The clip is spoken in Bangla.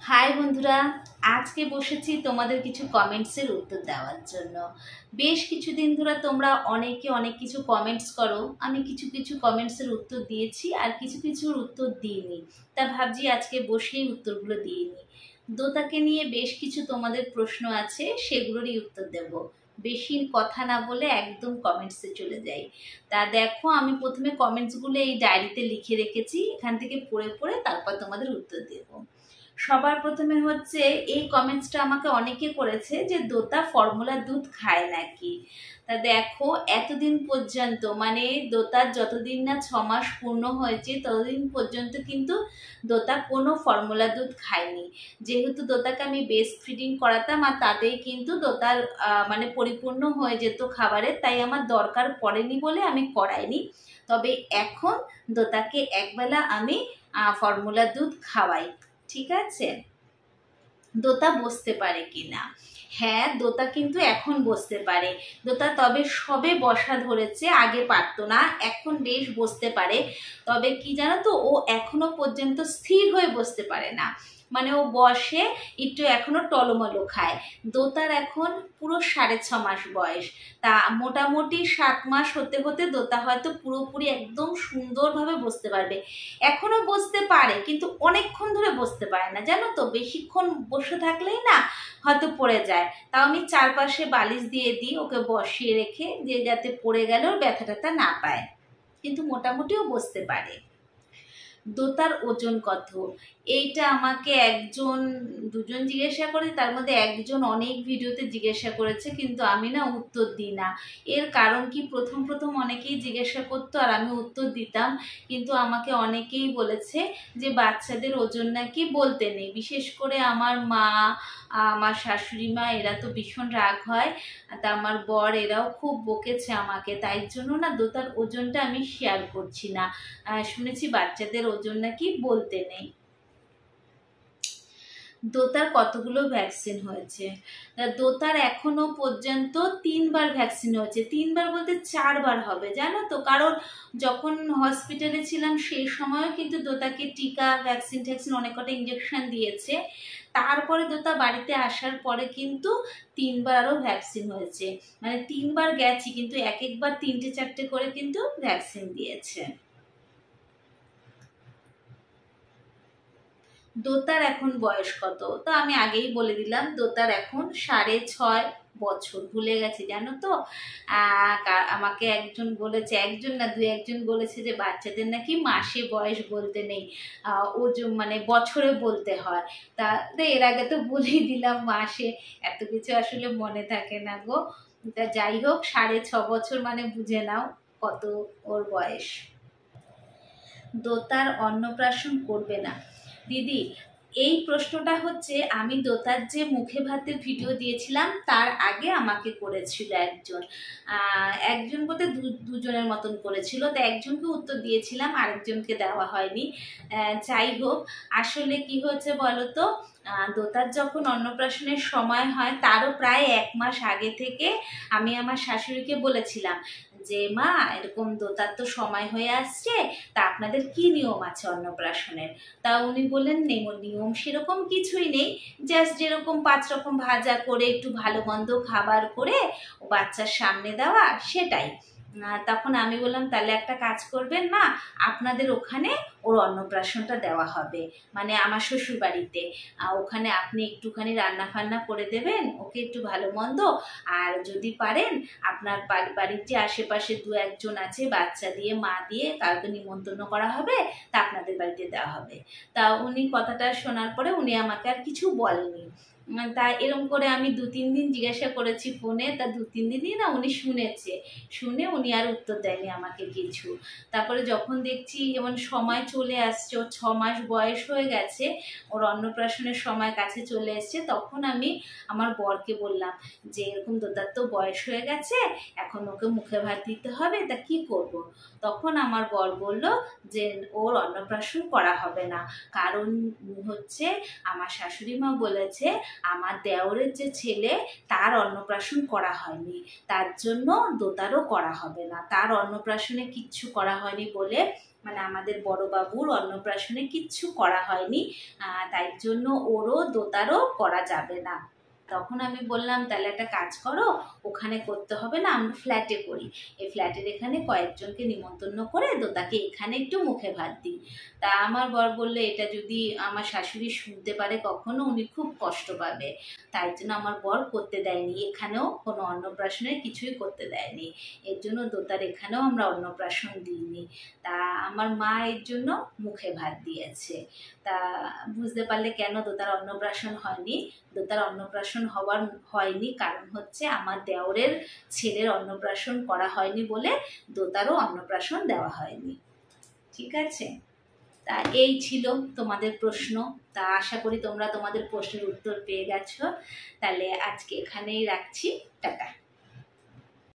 হাই বন্ধুরা, আজকে বসেছি তোমাদের কিছু কমেন্টসের উত্তর দেওয়ার জন্য। বেশ কিছুদিন ধরে তোমরা অনেকে অনেক কিছু কমেন্টস করো, আমি কিছু কিছু কমেন্টসের উত্তর দিয়েছি আর কিছু কিছুর উত্তর দিইনি। তা ভাবছি আজকে বসেই উত্তরগুলো দিয়ে নিই। দোতাকে নিয়ে বেশ কিছু তোমাদের প্রশ্ন আছে, সেগুলোরই উত্তর দেব। বেশি কথা না বলে একদম কমেন্টসে চলে যাই। তা দেখো, আমি প্রথমে কমেন্টসগুলো এই ডায়েরিতে লিখে রেখেছি, এখান থেকে পড়ে পড়ে তারপর তোমাদের উত্তর দেবো। সবার প্রথমে হচ্ছে এই কমেন্টসটা আমাকে অনেকে করেছে যে দোতা ফর্মুলা দুধ খায় নাকি। তা দেখো, এতদিন পর্যন্ত মানে দোতার যতদিন না 6 মাস পূর্ণ হয়েছে ততদিন পর্যন্ত কিন্তু দোতা কোনো ফর্মুলা দুধ খায়নি। যেহেতু দোতাকে আমি বেস্ট ফিডিং করাতাম আর তাতেই কিন্তু দোতার মানে পরিপূর্ণ হয়ে যেত খাবারের, তাই আমার দরকার পড়েনি বলে আমি করাইনি। তবে এখন দোতাকে একবেলা আমি ফর্মুলা দুধ খাওয়াই। ঠিক আছে, দোতা বসতে পারে কিনা? হ্যাঁ, দোতা কিন্তু এখন বসতে পারে। দোতা তবে সবে বসা ধরেছে, আগে পারতো না, এখন বেশ বসতে পারে। তবে কি জানো তো, ও এখনো পর্যন্ত স্থির হয়ে বসতে পারে না, মানে ও বসে একটু এখনো টলমলো খায়। দোতার এখন পুরো 6.5 মাস বয়স। তা মোটামুটি 7 মাস হতে হতে দোতা হয়তো পুরোপুরি একদম সুন্দরভাবে বসতে পারবে। এখনো বসতে পারে কিন্তু অনেকক্ষণ ধরে বসতে পারে না, জানো তো, বেশিক্ষণ বসে থাকলেই না হয়তো পড়ে যায়। তাও আমি চারপাশে বালিশ দিয়ে দিই ওকে বসিয়ে রেখে, যে যাতে পড়ে গেলেও ব্যথা ট্যাথা না পায়, কিন্তু মোটামুটিও বসতে পারে। দোতার ওজন কত? এইটা আমাকে একজন দুজন জিজ্ঞাসা করে, তার মধ্যে একজন অনেক ভিডিওতে জিজ্ঞাসা করেছে, কিন্তু আমি না উত্তর দিই না। এর কারণ কি, প্রথম প্রথম অনেকেই জিজ্ঞাসা করতো আর আমি উত্তর দিতাম, কিন্তু আমাকে অনেকেই বলেছে যে বাচ্চাদের ওজন নাকি বলতে নেই। বিশেষ করে আমার মা, আমার শাশুড়ি মা, এরা তো ভীষণ রাগ হয়। তা আমার বর, এরাও খুব বকেছে আমাকে, তাই জন্য না দোতার ওজনটা আমি শেয়ার করছি না। শুনেছি বাচ্চাদের ওজন নাকি বলতে নেই। দোতার কতগুলো ভ্যাকসিন হয়েছে? দোতার এখনো পর্যন্ত 3বার ভ্যাকসিন হয়েছে। 3বার বলতে 4বার হবে, জানো তো, কারণ যখন হসপিটালে ছিলাম সেই সময়ও কিন্তু দোতাকে টিকা ভ্যাকসিন ট্যাকসিন অনেক কটা ইঞ্জেকশন দিয়েছে। তারপরে দোতা বাড়িতে আসার পরে কিন্তু 3বার আরও ভ্যাকসিন হয়েছে। মানে 3বার গেছি, কিন্তু এক একবার 3টে 4টে করে কিন্তু ভ্যাকসিন দিয়েছে। দোতার এখন বয়স কত? তো আমি আগেই বলে দিলাম, দোতার এখন 6.5 বছর। ভুলে গেছি, জানো তো। আমাকে একজন বলেছে, একজন না দু একজন বলেছে যে বাচ্চাদের নাকি মাসে বয়স বলতে নেই, ওজন মানে বছরে বলতে হয়। তা এর আগে তো বলেই দিলাম মাসে, এত কিছু আসলে মনে থাকে না গো। তা যাই হোক, 6.5 বছর মানে বুঝে নাও কত ওর বয়স। দোতার অন্নপ্রাশন করবে না? দিদি, এই প্রশ্নটা হচ্ছে আমি দোতার যে মুখে ভাতের ভিডিও দিয়েছিলাম তার আগে আমাকে করেছিল একজন। একজন বলতে দুজনের মতন করেছিল, তো একজনকে উত্তর দিয়েছিলাম, আরেকজনকে দেওয়া হয়নি। যাই হোক, আসলে কি হয়েছে বলো তো, দোতার যখন অন্নপ্রাশনের সময় হয় তারও প্রায় 1 মাস আগে থেকে আমি আমার শাশুড়িকে বলেছিলাম যে মা, এরকম দোতার তো সময় হয়ে আসছে, তা আপনাদের কি নিয়ম আছে অন্নপ্রাশনের? তা উনি বললেন, নিয়ম সেরকম কিছুই নেই, জাস্ট যেরকম 5 রকম ভাজা করে একটু ভালো মন্দ খাবার করে ও বাচ্চার সামনে দেওয়া, সেটাই। তখন আমি বললাম, তাহলে একটা কাজ করবেন মা, আপনাদের ওখানে ওর অন্নপ্রাশনটা দেওয়া হবে, মানে আমার শ্বশুর বাড়িতে। ওখানে আপনি একটুখানি রান্না ফান্না করে দেবেন ওকে, একটু ভালো মন্দ, আর যদি পারেন আপনার বাড়ির যে আশেপাশে 2-1জন আছে, বাচ্চা দিয়ে মা দিয়ে কাউকে নিমন্ত্রণ করা হবে, তা আপনাদের বাড়িতে দেওয়া হবে। তা উনি কথাটা শোনার পরে উনি আমাকে আর কিছু বলেনি। তা এরম করে আমি 2-3 দিন জিজ্ঞাসা করেছি ফোনে, তা 2-3 দিনই না উনি শুনেছে, শুনে উনি আর উত্তর দেয়নি আমাকে কিছু। তারপরে যখন দেখছি যেমন সময় চলে আসছে, ওর 6 মাস বয়স হয়ে গেছে, ওর অন্নপ্রাশনের সময় কাছে চলে এসছে, তখন আমি আমার বরকে বললাম যে এরকম দোতার তো বয়স হয়ে গেছে, এখন ওকে মুখে ভাত দিতে হবে, তা কি করব? তখন আমার বর বলল যে ওর অন্নপ্রাশন করা হবে না, কারণ হচ্ছে আমার শাশুড়ি মা বলেছে আমার দেওরের যে ছেলে তার অন্নপ্রাশন করা হয়নি, তার জন্য দোতারও করা হবে না, তার অন্নপ্রাশনে কিচ্ছু করা হয়নি বলে মানে আমাদের বড় বাবুর অন্নপ্রাশনে কিচ্ছু করা হয়নি, তাই জন্য ওরও দোতারও করা যাবে না। তখন আমি বললাম তাহলে একটা কাজ করো, ওখানে করতে হবে না, আমরা ফ্ল্যাটে করি। এই ফ্ল্যাটের এখানে কয়েকজনকে নিমন্ত্রণ করে দোতাকে এখানে একটু মুখে ভাত দিই। তা আমার বর বললো এটা যদি আমার শাশুড়ি শুনতে পারে কখনো উনি খুব কষ্ট পাবে, তাই জন্য আমার বর করতে দেয়নি, এখানেও কোনো অন্নপ্রাশনের কিছুই করতে দেয়নি। এর জন্য দোতার এখানেও আমরা অন্নপ্রাশন দিইনি। তা আমার মা এর জন্য মুখে ভাত দিয়েছে। তা বুঝতে পারলে কেন দোতার অন্নপ্রাশন হয়নি। দোতার অন্নপ্রাশন হয়নি কারণ হচ্ছে আমার দেওরের ছেলের অন্নপ্রাশন করা হয়নি বলে দোতারও অন্নপ্রাশন দেওয়া হয়নি। ঠিক আছে, তা এই ছিল তোমাদের প্রশ্ন। তা আশা করি তোমরা তোমাদের প্রশ্নের উত্তর পেয়ে গেছো। তাহলে আজকে এখানেই রাখছি, টাটা।